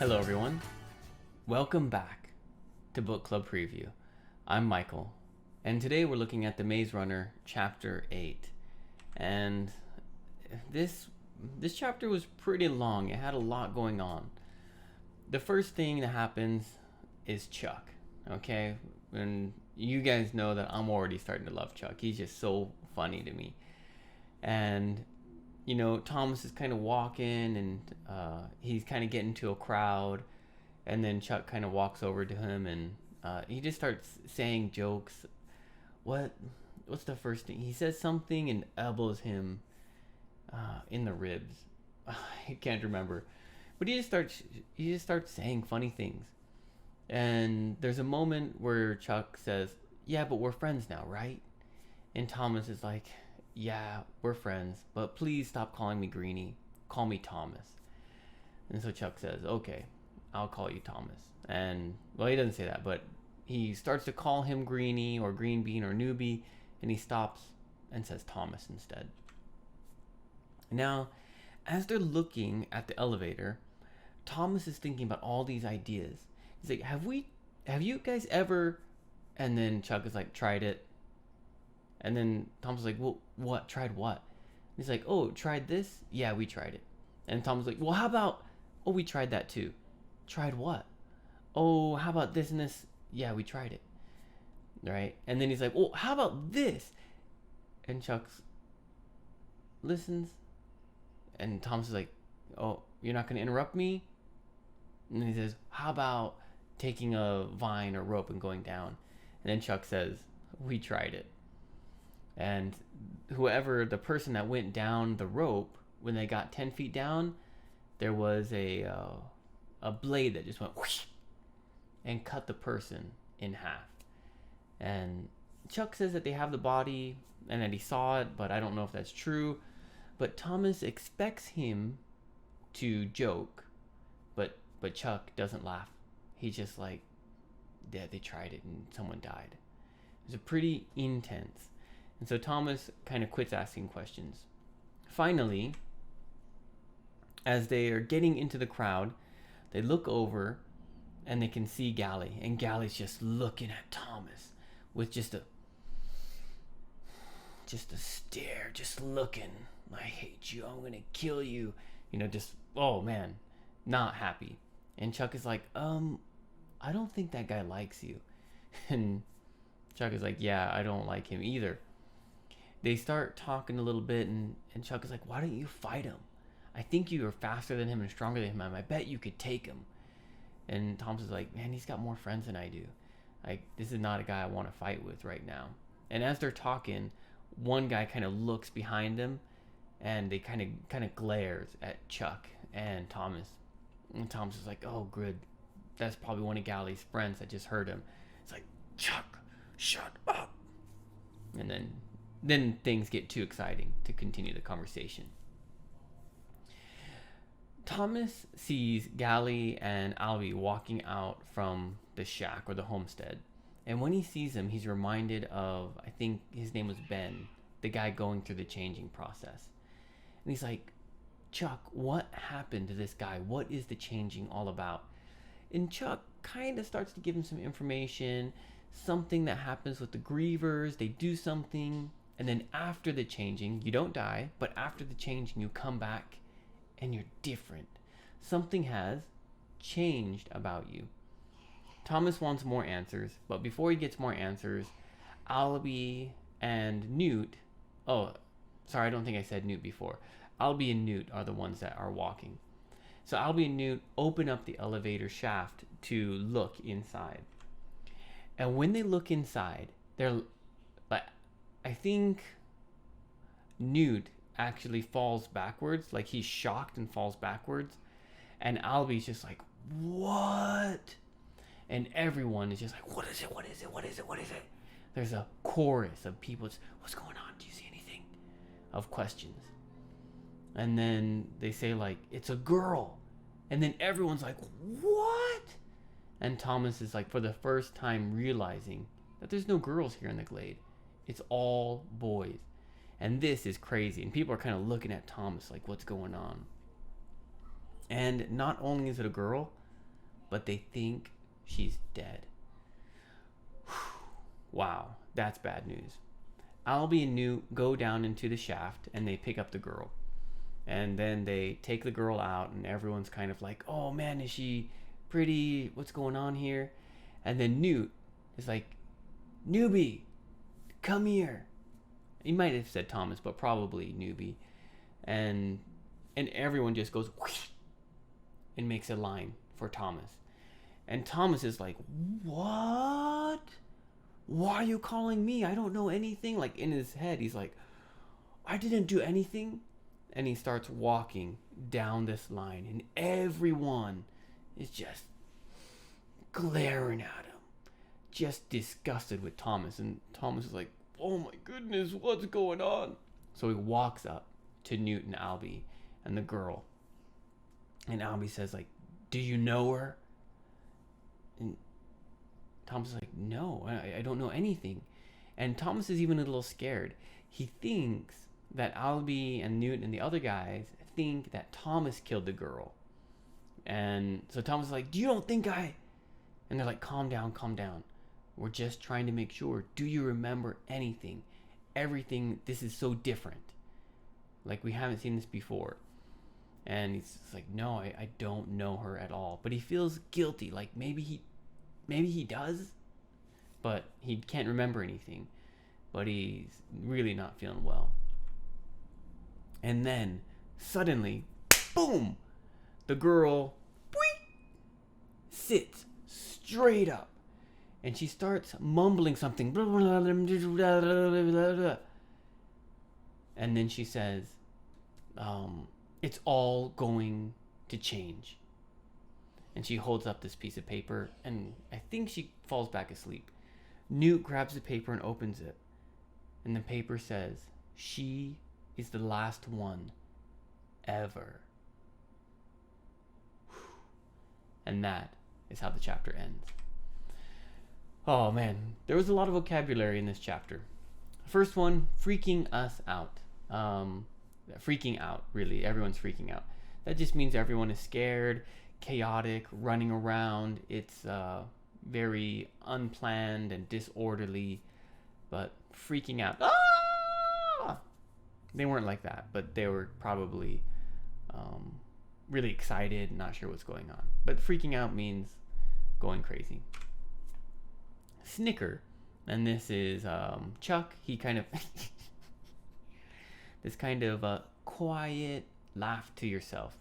Hello, everyone. Welcome back to Book Club Preview. I'm Michael, and today we're looking at The Maze Runner, Chapter 8. And this chapter was pretty long. It had a lot going on. The first thing that happens is Chuck, okay? And you guys know that I'm already starting to love Chuck. He's just so funny to me. And Thomas is kind of walking, and he's kind of getting to a crowd, and then Chuck kind of walks over to him, and he just starts saying jokes. What's the first thing? He says something and elbows him in the ribs. I can't remember, but he just starts saying funny things. And there's a moment where Chuck says, "Yeah, but we're friends now, right?" And Thomas is like, "Yeah, we're friends, but please stop calling me Greenie. Call me Thomas." And so Chuck says, "Okay, I'll call you Thomas." And, well, he doesn't say that, but he starts to call him Greenie or Green Bean or Newbie, and he stops and says Thomas instead. Now, as they're looking at the elevator, Thomas is thinking about all these ideas. He's like, have you guys ever, and then Chuck is like, "Tried it." And then Tom's like, "Well, what? Tried what?" And he's like, "Oh, tried this? Yeah, we tried it." And Tom's like, "Well, how about, oh, we tried that too." "Tried what?" "Oh, how about this and this?" "Yeah, we tried it." Right? And then he's like, "Well, how about this?" And Chuck listens. And Tom's like, "Oh, you're not going to interrupt me?" And then he says, "How about taking a vine or rope and going down?" And then Chuck says, "We tried it." And whoever, the person that went down the rope, when they got 10 feet down, there was a blade that just went whoosh and cut the person in half. And Chuck says that they have the body and that he saw it, but I don't know if that's true. But Thomas expects him to joke, but Chuck doesn't laugh. He's just like, "Yeah, they tried it and someone died." It was a pretty intense. And so Thomas kind of quits asking questions. Finally, as they are getting into the crowd, they look over and they can see Gally. And Gally's just looking at Thomas with just a stare, just looking. "I hate you. I'm going to kill you." Just, oh man, not happy. And Chuck is like, "I don't think that guy likes you." And Chuck is like, "Yeah, I don't like him either." They start talking a little bit, and Chuck is like, "Why don't you fight him? I think you are faster than him and stronger than him. I bet you could take him." And Thomas is like, "Man, he's got more friends than I do. Like, this is not a guy I want to fight with right now." And as they're talking, one guy kind of looks behind them, and they kind of glares at Chuck and Thomas. And Thomas is like, "Oh, good. That's probably one of Gally's friends that just heard him." It's like, "Chuck, shut up." And then things get too exciting to continue the conversation. Thomas sees Gally and Albie walking out from the shack or the homestead. And when he sees them, he's reminded of, I think his name was Ben, the guy going through the changing process. And he's like, "Chuck, what happened to this guy? What is the changing all about?" And Chuck kind of starts to give him some information, something that happens with the grievers. They do something, and then after the changing, you don't die, but after the changing, you come back and you're different. Something has changed about you. Thomas wants more answers, but before he gets more answers, Albie and Newt, oh, sorry, I don't think I said Newt before. Albie and Newt are the ones that are walking. So Albie and Newt open up the elevator shaft to look inside. And when they look inside, they're like, I think Newt actually falls backwards, like he's shocked and falls backwards. And Albie's just like, "What?" And everyone is just like, "What is it? What is it? What is it? What is it?" There's a chorus of people just, "What's going on? Do you see anything?" Of questions. And then they say, like, "It's a girl." And then everyone's like, "What?" And Thomas is like, for the first time, realizing that there's no girls here in the glade. It's all boys. And this is crazy. And people are kind of looking at Thomas like, what's going on? And not only is it a girl, but they think she's dead. Wow, that's bad news. Albie and Newt go down into the shaft and they pick up the girl. And then they take the girl out and everyone's kind of like, oh man, is she pretty? What's going on here? And then Newt is like, Newbie, come here. He might have said Thomas, but probably Newbie. And everyone just goes whoosh, and makes a line for Thomas. And Thomas is like, what? Why are you calling me? I don't know anything. Like in his head, he's like, I didn't do anything. And he starts walking down this line, and everyone is just glaring at him, just disgusted with Thomas. And Thomas is like, oh my goodness, what's going on? So he walks up to Newt and Albie and the girl. And Albie says, like, do you know her? And Thomas is like, no, I don't know anything. And Thomas is even a little scared. He thinks that Albie and Newt and the other guys think that Thomas killed the girl. And so Thomas is like, do you don't think I... And they're like, calm down, calm down. We're just trying to make sure. Do you remember anything? Everything, this is so different. Like, we haven't seen this before. And he's like, no, I don't know her at all. But he feels guilty. Like, maybe he does. But he can't remember anything. But he's really not feeling well. And then, suddenly, boom! The girl sits straight up. And she starts mumbling something. And then she says, it's all going to change. And she holds up this piece of paper, and I think she falls back asleep. Newt grabs the paper and opens it. And the paper says, she is the last one ever. And that is how the chapter ends. Oh man, there was a lot of vocabulary in this chapter. First one, freaking us out. Freaking out, really. Everyone's freaking out. That just means everyone is scared, chaotic, running around. It's very unplanned and disorderly, but freaking out. Ah! They weren't like that, but they were probably really excited, not sure what's going on. But freaking out means going crazy. Snicker, and this is Chuck. He kind of this kind of quiet laugh to yourself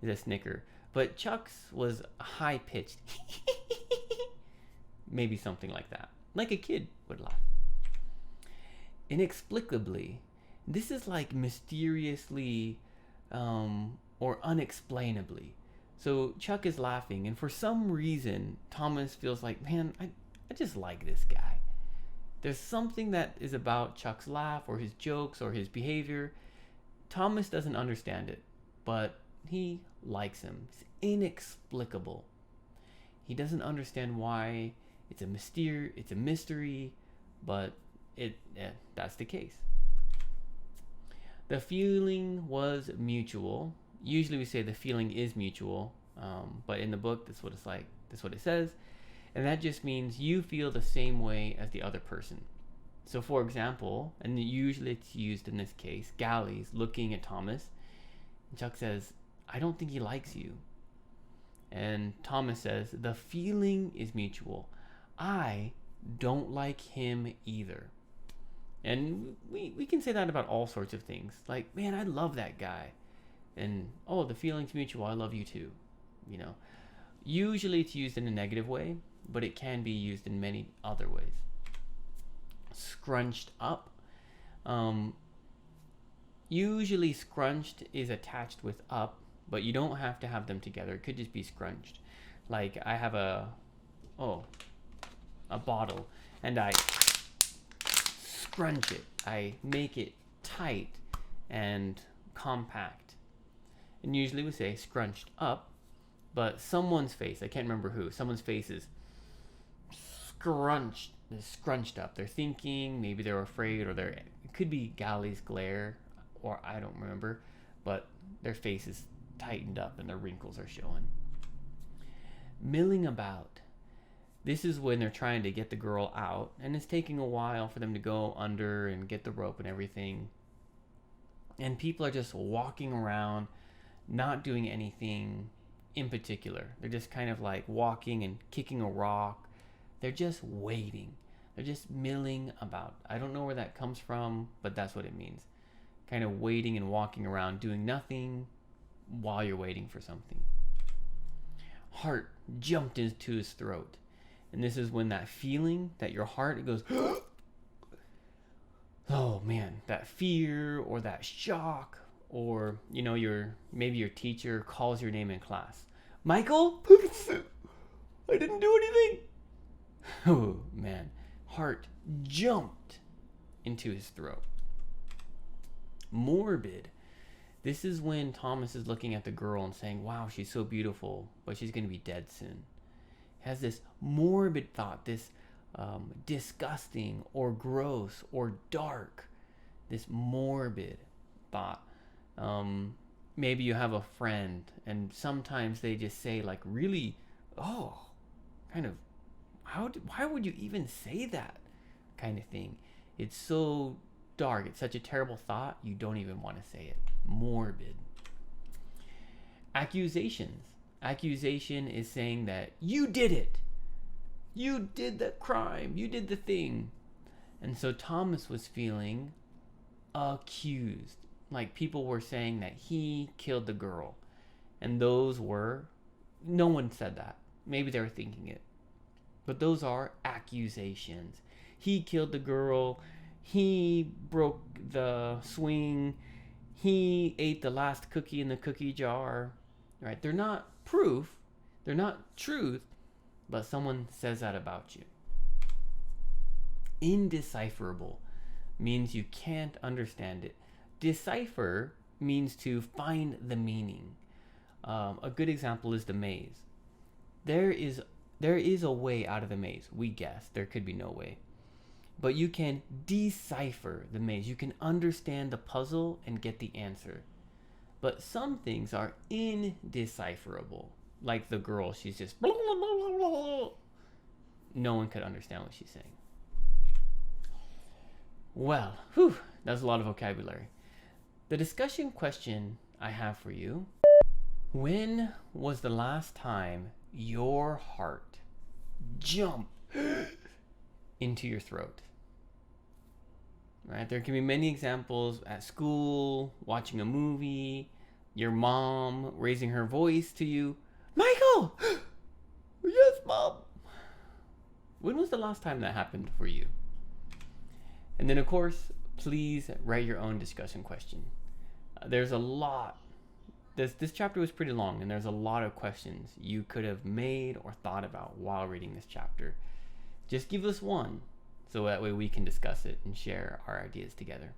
is a snicker. But Chuck's was high pitched, maybe something like that, like a kid would laugh. Inexplicably, this is like mysteriously or unexplainably. So Chuck is laughing, and for some reason, Thomas feels like, man, I just like this guy. There's something that is about Chuck's laugh or his jokes or his behavior. Thomas doesn't understand it, but he likes him. It's inexplicable. He doesn't understand why. It's a mystery, but that's the case. The feeling was mutual. Usually we say the feeling is mutual, but in the book, that's what it's like. That's what it says. And that just means you feel the same way as the other person. So for example, and usually it's used in this case, Gally's looking at Thomas, and Chuck says, I don't think he likes you. And Thomas says, the feeling is mutual. I don't like him either. And we can say that about all sorts of things. Like, man, I love that guy. And, oh, the feeling's mutual. I love you too. You know, usually it's used in a negative way, but it can be used in many other ways. Scrunched up. Usually scrunched is attached with up, but you don't have to have them together. It could just be scrunched. Like I have a bottle, and I scrunch it. I make it tight and compact. And usually we say scrunched up, but someone's face, I can't remember who, someone's face is scrunched up. They're thinking, maybe they're afraid, or it could be Gally's glare, or I don't remember, but their face is tightened up and their wrinkles are showing. milling about. This is when they're trying to get the girl out, and it's taking a while for them to go under and get the rope and everything. And people are just walking around, not doing anything in particular. They're just kind of like walking and kicking a rock. They're just waiting. They're just milling about. I don't know where that comes from, but that's what it means. Kind of waiting and walking around, doing nothing while you're waiting for something. Heart jumped into his throat. And this is when that feeling that your heart, it goes, oh man, that fear or that shock, or maybe your teacher calls your name in class. Michael, I didn't do anything. Oh man, heart jumped into his throat. Morbid. This is when Thomas is looking at the girl and saying, wow, she's so beautiful, but she's going to be dead soon. Has this morbid thought, this disgusting or gross or dark, this morbid thought. Maybe you have a friend and sometimes they just say like really, kind of, why would you even say that kind of thing? It's so dark. It's such a terrible thought. You don't even want to say it. Morbid. Accusations. Accusation is saying that you did it. You did the crime. You did the thing. And so Thomas was feeling accused. Like people were saying that he killed the girl. And no one said that. Maybe they were thinking it. But those are accusations. He killed the girl. He broke the swing. He ate the last cookie in the cookie jar. Right? They're not proof. They're not truth. But someone says that about you. Indecipherable means you can't understand it. Decipher means to find the meaning. A good example is the maze. There is a way out of the maze. We guess there could be no way. But you can decipher the maze. You can understand the puzzle and get the answer. But some things are indecipherable. Like the girl, she's just blah, blah, blah, blah, blah. No one could understand what she's saying. Well, that's a lot of vocabulary. The discussion question I have for you: when was the last time your heart jumped into your throat? Right? There can be many examples at school, watching a movie, your mom raising her voice to you. Michael! Yes, Mom! When was the last time that happened for you? And then, of course, please write your own discussion question. There's a lot. This chapter was pretty long, and there's a lot of questions you could have made or thought about while reading this chapter. Just give us one, so that way we can discuss it and share our ideas together.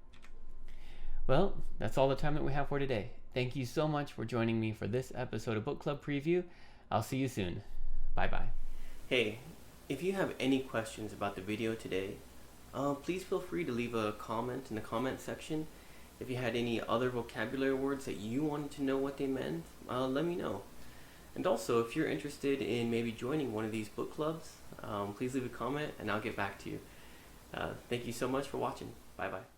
Well, that's all the time that we have for today. Thank you so much for joining me for this episode of Book Club Preview. I'll see you soon. Bye-bye. Hey, if you have any questions about the video today, please feel free to leave a comment in the comment section. If you had any other vocabulary words that you wanted to know what they meant, let me know. And also, if you're interested in maybe joining one of these book clubs, please leave a comment and I'll get back to you. Thank you so much for watching. Bye-bye.